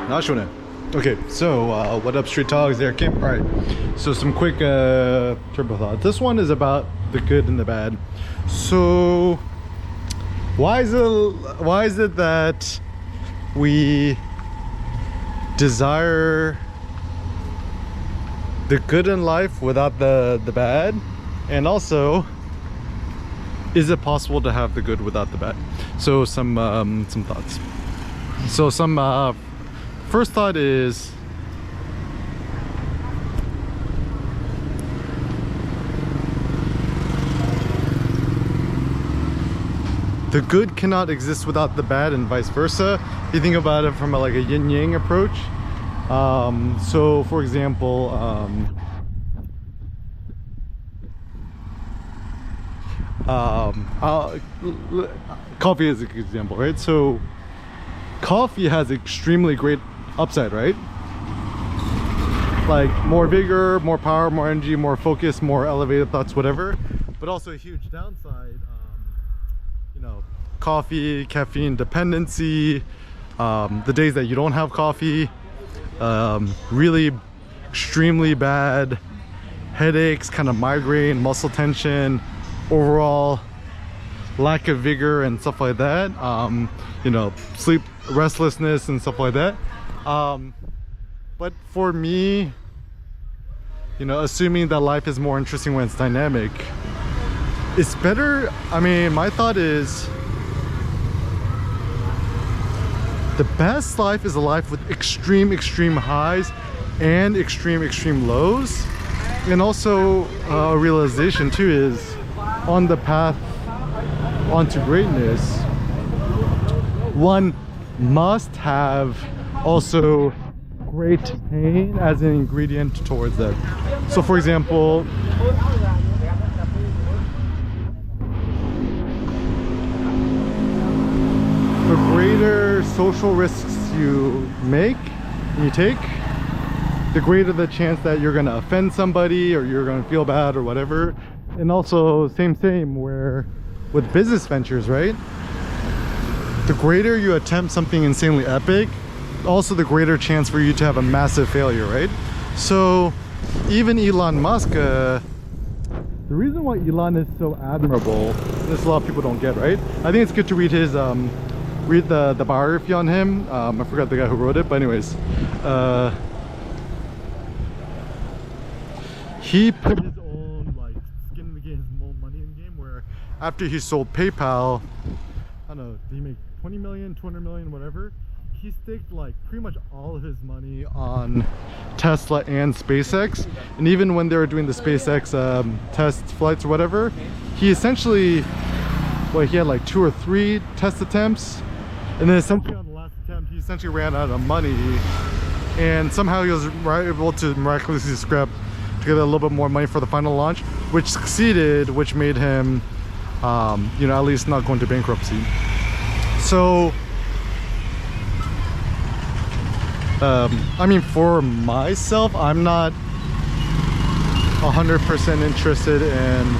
Not showing. Okay, so what up, street dogs? There, Kim. All right. So some quick turbo thoughts. This one is about the good and the bad. So why is it that we desire the good in life without the bad? And also, is it possible to have the good without the bad? So some thoughts. So some first thought is the good cannot exist without the bad, and vice versa. If you think about it from like a yin-yang approach. So for example, coffee is an example, right? So coffee has extremely great upside, right? Like more vigor, more power, more energy, more focus, more elevated thoughts, whatever. But also a huge downside, you know, coffee, caffeine dependency, the days that you don't have coffee, really extremely bad headaches, kind of migraine, muscle tension, overall lack of vigor and stuff like that. You know, sleep restlessness and stuff like that. But for me, you know, assuming that life is more interesting when it's dynamic, it's better. I mean, my thought is the best life is a life with extreme highs and extreme lows. And also a realization too is on the path onto greatness, one must have also great pain as an ingredient towards that. So for example, the greater social risks you take, the greater the chance that you're going to offend somebody or you're going to feel bad or whatever. And also same where with business ventures, right? The greater you attempt something insanely epic, also the greater chance for you to have a massive failure, right? So even Elon Musk, the reason why Elon is so admirable, this a lot of people don't get, right? I think it's good to read his read the biography on him. I forgot the guy who wrote it, but anyways, he put his own like skin in the game, his own money in the game, where after he sold PayPal, I don't know, did he make 20 million, 200 million, whatever? He staked like pretty much all of his money on Tesla and SpaceX. And even when they were doing the SpaceX test flights or whatever, he essentially, well, he had like 2 or 3 test attempts, and then essentially on the last attempt he essentially ran out of money, and somehow he was able to miraculously scrap together a little bit more money for the final launch, which succeeded, which made him you know, at least not going to bankruptcy. So I mean, for myself, I'm not 100% interested in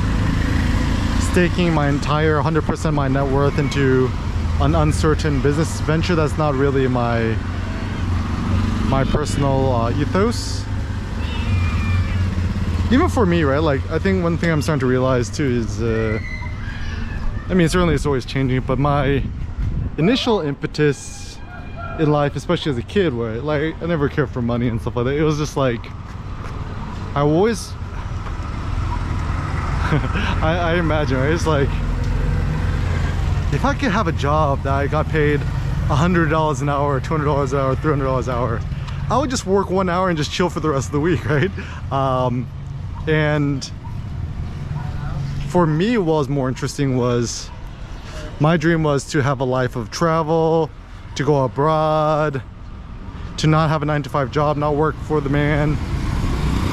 staking my entire 100% my net worth into an uncertain business venture. That's not really my personal ethos. Even for me, right? Like, I think one thing I'm starting to realize too is, I mean, certainly it's always changing, but my initial impetus in life, especially as a kid, where like I never cared for money and stuff like that. It was just like I always I imagine, right? It's like if I could have a job that I got paid $100 an hour, $200 an hour, $300 an hour, I would just work 1 hour and just chill for the rest of the week, right? And for me, what was more interesting was my dream was to have a life of travel, to go abroad, to not have a 9-to-5 job, not work for the man.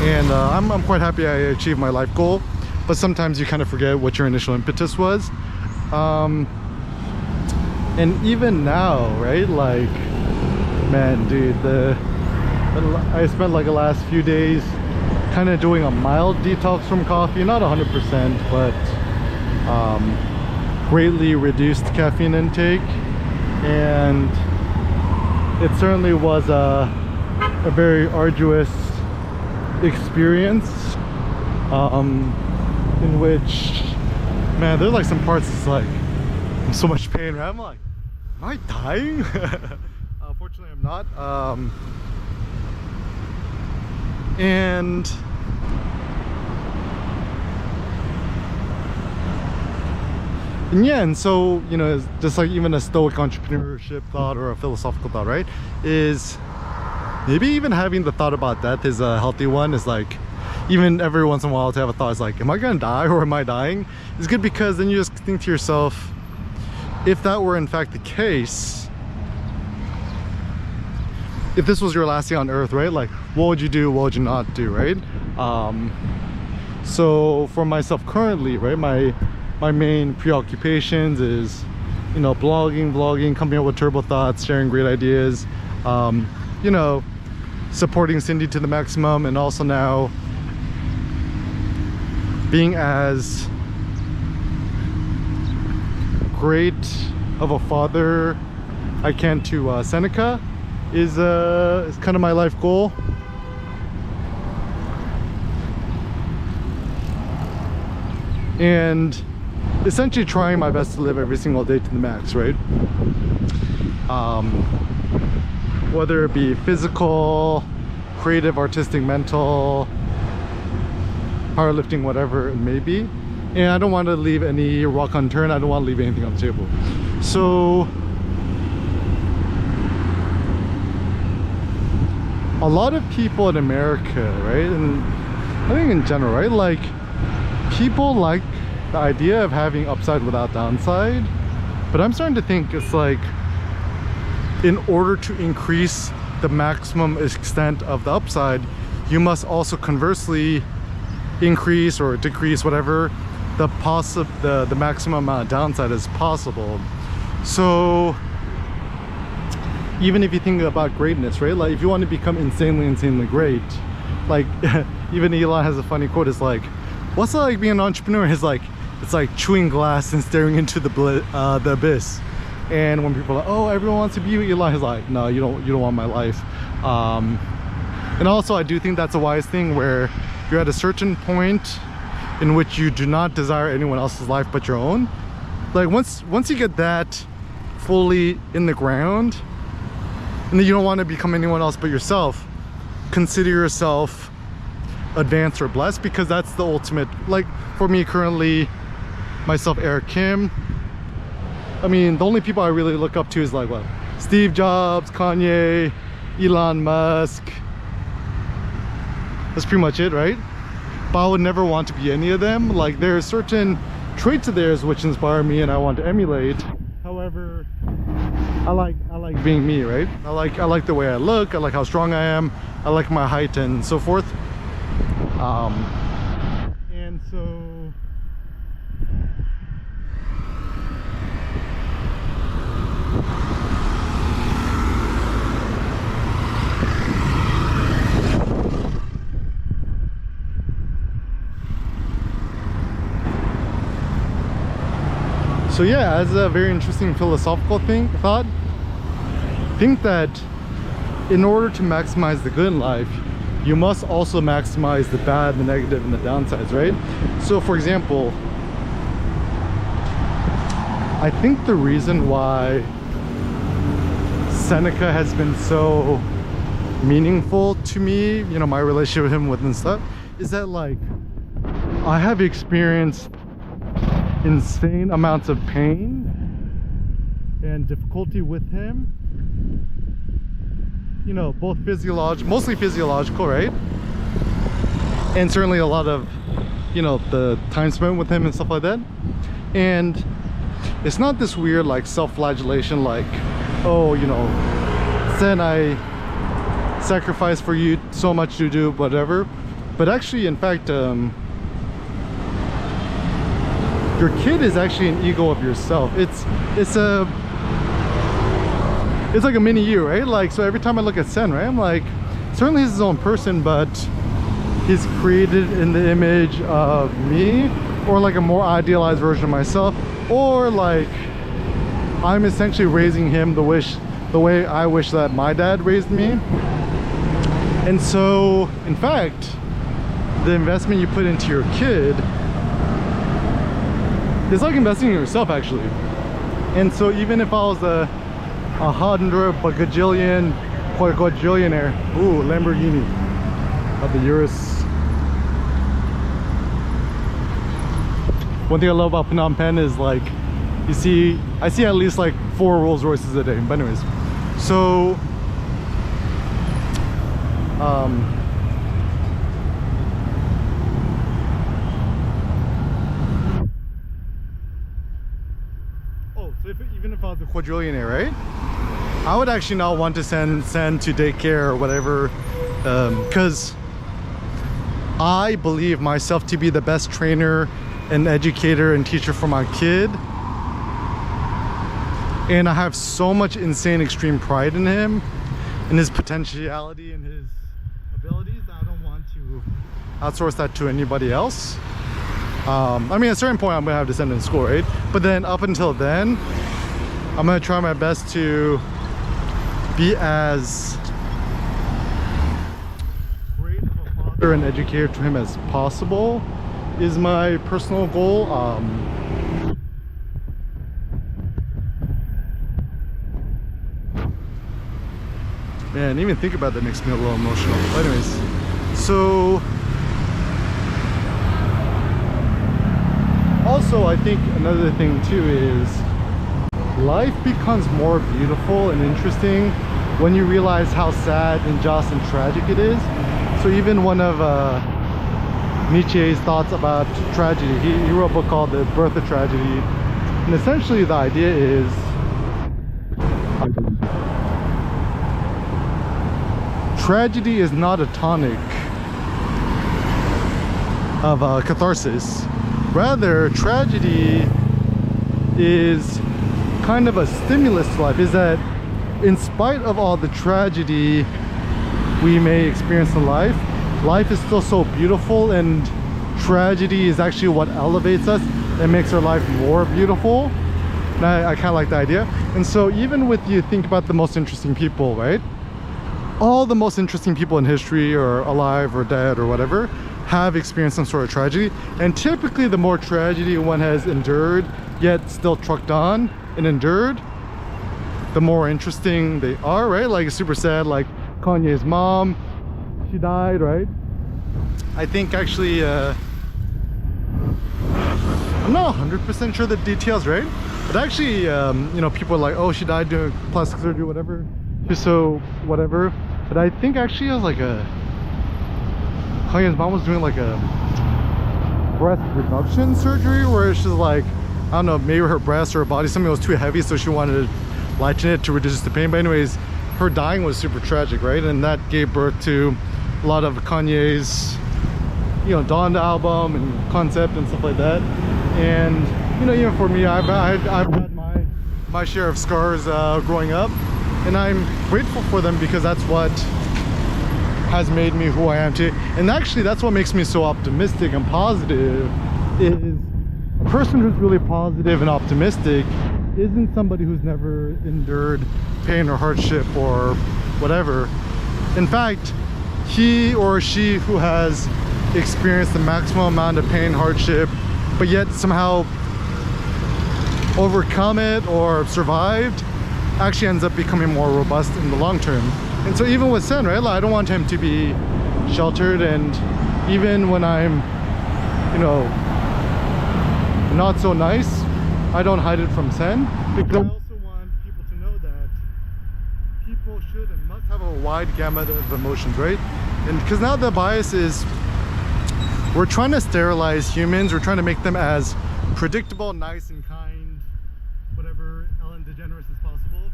And I'm quite happy I achieved my life goal, but sometimes you kind of forget what your initial impetus was. And even now, right, like, man, dude, I spent like the last few days kind of doing a mild detox from coffee, not 100%, but greatly reduced caffeine intake. And it certainly was a very arduous experience, in which, man, there's like some parts it's like I'm in so much pain, right? I'm like, am I dying? Fortunately I'm not. And yeah, and so, you know, it's just like even a stoic entrepreneurship thought or a philosophical thought, right, is maybe even having the thought about death is a healthy one. Is like, even every once in a while to have a thought is like, am I gonna die or am I dying? It's good, because then you just think to yourself, if that were in fact the case, if this was your last day on earth, right, like what would you do, what would you not do, right? So for myself currently, right, my main preoccupations is, you know, vlogging, coming up with turbo thoughts, sharing great ideas, you know, supporting Cindy to the maximum, and also now being as great of a father I can to Seneca is kind of my life goal. And essentially trying my best to live every single day to the max, right? Whether it be physical, creative, artistic, mental, powerlifting, whatever it may be. And I don't want to leave any rock unturned. I don't want to leave anything on the table. So a lot of people in America, right, and I think in general, right, like people like the idea of having upside without downside, but I'm starting to think it's like, in order to increase the maximum extent of the upside, you must also conversely increase or decrease whatever the maximum amount of downside is possible. So even if you think about greatness, right, like if you want to become insanely great, like even Elon has a funny quote, it's like, what's it like being an entrepreneur? It's like chewing glass and staring into the abyss. And when people are like, oh, everyone wants to be you, Elon is like, no, you don't want my life. And also I do think that's a wise thing, where you're at a certain point in which you do not desire anyone else's life but your own. Like once you get that fully in the ground, and then you don't want to become anyone else but yourself, consider yourself advanced or blessed, because that's the ultimate. Like for me currently, myself, Eric Kim, I mean, the only people I really look up to is like what, Steve Jobs, Kanye, Elon Musk. That's pretty much it, right? But I would never want to be any of them. Like there are certain traits of theirs which inspire me and I want to emulate. However, I like being me, right? I like the way I look, I like how strong I am, I like my height and so forth. And so yeah, as a very interesting philosophical thought, think that in order to maximize the good in life, you must also maximize the bad, the negative, and the downsides, right? So for example, I think the reason why Seneca has been so meaningful to me, you know, my relationship with him and stuff, is that like I have experienced insane amounts of pain and difficulty with him, you know, both mostly physiological, right, and certainly a lot of, you know, the time spent with him and stuff like that. And it's not this weird like self-flagellation, like, oh, you know, Sen, I sacrificed for you so much to do whatever, but actually in fact your kid is actually an ego of yourself. It's like a mini you, right? Like, so every time I look at Sen, right, I'm like, certainly he's his own person, but he's created in the image of me, or like a more idealized version of myself, or like I'm essentially raising him the way I wish that my dad raised me. And so, in fact, the investment you put into your kid is like investing in yourself, actually. And so even if I was a 100 bajillionaire, ooh, Lamborghini of the Urus. One thing I love about Phnom Penh is like, I see at least like 4 Rolls Royces a day. But anyways, so even if I was a quadrillionaire, right? I would actually not want to send to daycare or whatever, because I believe myself to be the best trainer and educator and teacher for my kid, and I have so much insane extreme pride in him and his potentiality and his abilities that I don't want to outsource that to anybody else. I mean, at a certain point I'm gonna have to send him to school, right? But then up until then, I'm gonna try my best to be as great of a father and educator to him as possible is my personal goal. Man, even think about that makes me a little emotional. But anyways, so also I think another thing too is life becomes more beautiful and interesting when you realize how sad, unjust, and tragic it is. So even one of Nietzsche's thoughts about tragedy, he wrote a book called The Birth of Tragedy, and essentially the idea is tragedy is not a tonic of catharsis. Rather, tragedy is kind of a stimulus to life. Is that in spite of all the tragedy we may experience in life, life is still so beautiful, and tragedy is actually what elevates us and makes our life more beautiful. And I kind of like the idea. And so even with, you think about the most interesting people, right? All the most interesting people in history, or alive or dead or whatever, have experienced some sort of tragedy. And typically the more tragedy one has endured yet still trucked on and endured, the more interesting they are, right? Like, it's super sad, like Kanye's mom, she died, right? I think actually I'm not 100% sure the details, right? But actually you know, people are like, oh, she died doing plastic surgery, whatever, just so whatever. But I think actually it was like Kanye's mom was doing like a breast reduction surgery, where it's just like, I don't know, maybe her breast or her body, something was too heavy, so she wanted to lighten it to reduce the pain. But anyways, her dying was super tragic, right? And that gave birth to a lot of Kanye's, you know, Dawn album and concept and stuff like that. And you know, even for me, I've had my share of scars growing up, and I'm grateful for them, because that's what has made me who I am today. And actually that's what makes me so optimistic and positive. Is a person who's really positive and optimistic isn't somebody who's never endured pain or hardship or whatever. In fact, he or she who has experienced the maximum amount of pain, hardship, but yet somehow overcome it or survived, actually ends up becoming more robust in the long term. And so even with Sen, right, like, I don't want him to be sheltered, and even when I'm, you know, not so nice, I don't hide it from Sen, because I also want people to know that people should and must have a wide gamut of emotions, right? And because now the bias is, we're trying to sterilize humans, we're trying to make them as predictable, nice, and kind, whatever, Ellen DeGeneres as possible.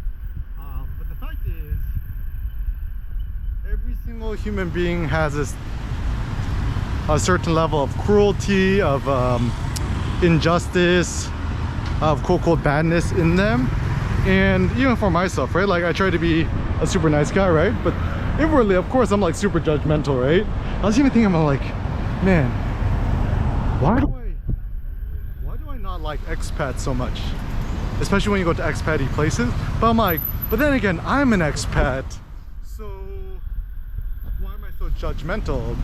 But the fact is, every single human being has a certain level of cruelty, of injustice, of quote-unquote badness in them. And even for myself, right, like, I try to be a super nice guy, right? But inwardly, of course, I'm like super judgmental, right? I was even thinking, I'm like, man, why do I not like expats so much? Especially when you go to expat-y places. But I'm like, but then again, I'm an expat, so why am I so judgmental?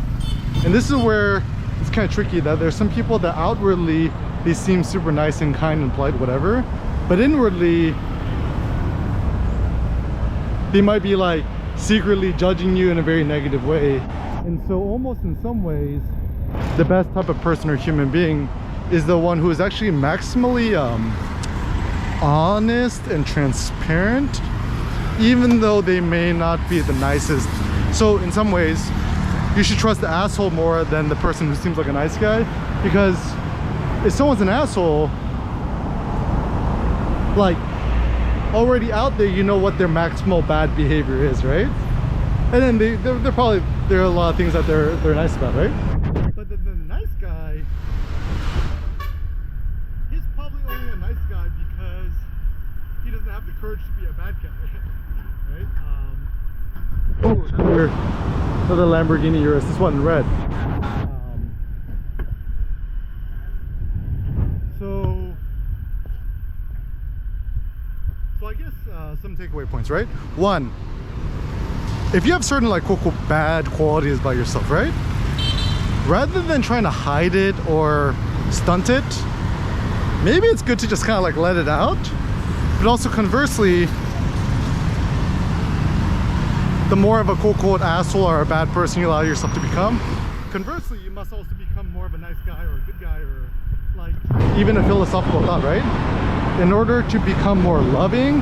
And this is where it's kind of tricky, that there's some people that outwardly they seem super nice and kind and polite, whatever, but inwardly they might be like secretly judging you in a very negative way. And so almost in some ways, the best type of person or human being is the one who is actually maximally honest and transparent, even though they may not be the nicest. So in some ways, you should trust the asshole more than the person who seems like a nice guy, because if someone's an asshole, like already out there, you know what their maximal bad behavior is, right? And then they're probably, there are a lot of things that they're nice about, right? But the nice guy, he's probably only a nice guy because he doesn't have the courage to be a bad guy, right? Another Lamborghini Urus, this one in red. So I guess some takeaway points, right? One, if you have certain like quote unquote bad qualities about yourself, right? Rather than trying to hide it or stunt it, maybe it's good to just kind of like let it out. But also conversely, the more of a quote unquote asshole or a bad person you allow yourself to become, conversely, you must also become more of a nice guy or a good guy, or like even a philosophical thought, right? In order to become more loving,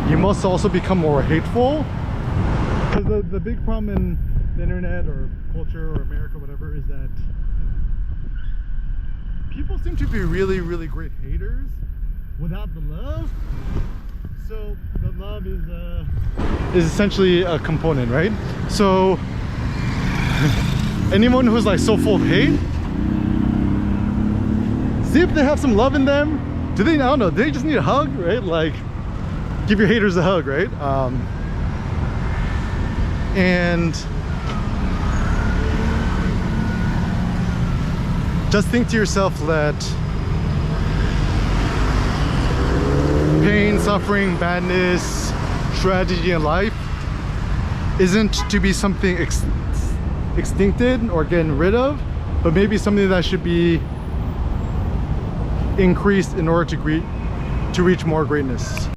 you must also become more hateful. Because the big problem in the internet or culture or America, whatever, is that people seem to be really, really great haters without the love. So the love is essentially a component, right? So anyone who's like so full of hate, see if they have some love in them. Do they, I don't know, do they just need a hug, right? Like, give your haters a hug, right? And just think to yourself that pain, suffering, badness, tragedy in life isn't to be something extincted or getting rid of, but maybe something that should be increased in order to reach more greatness.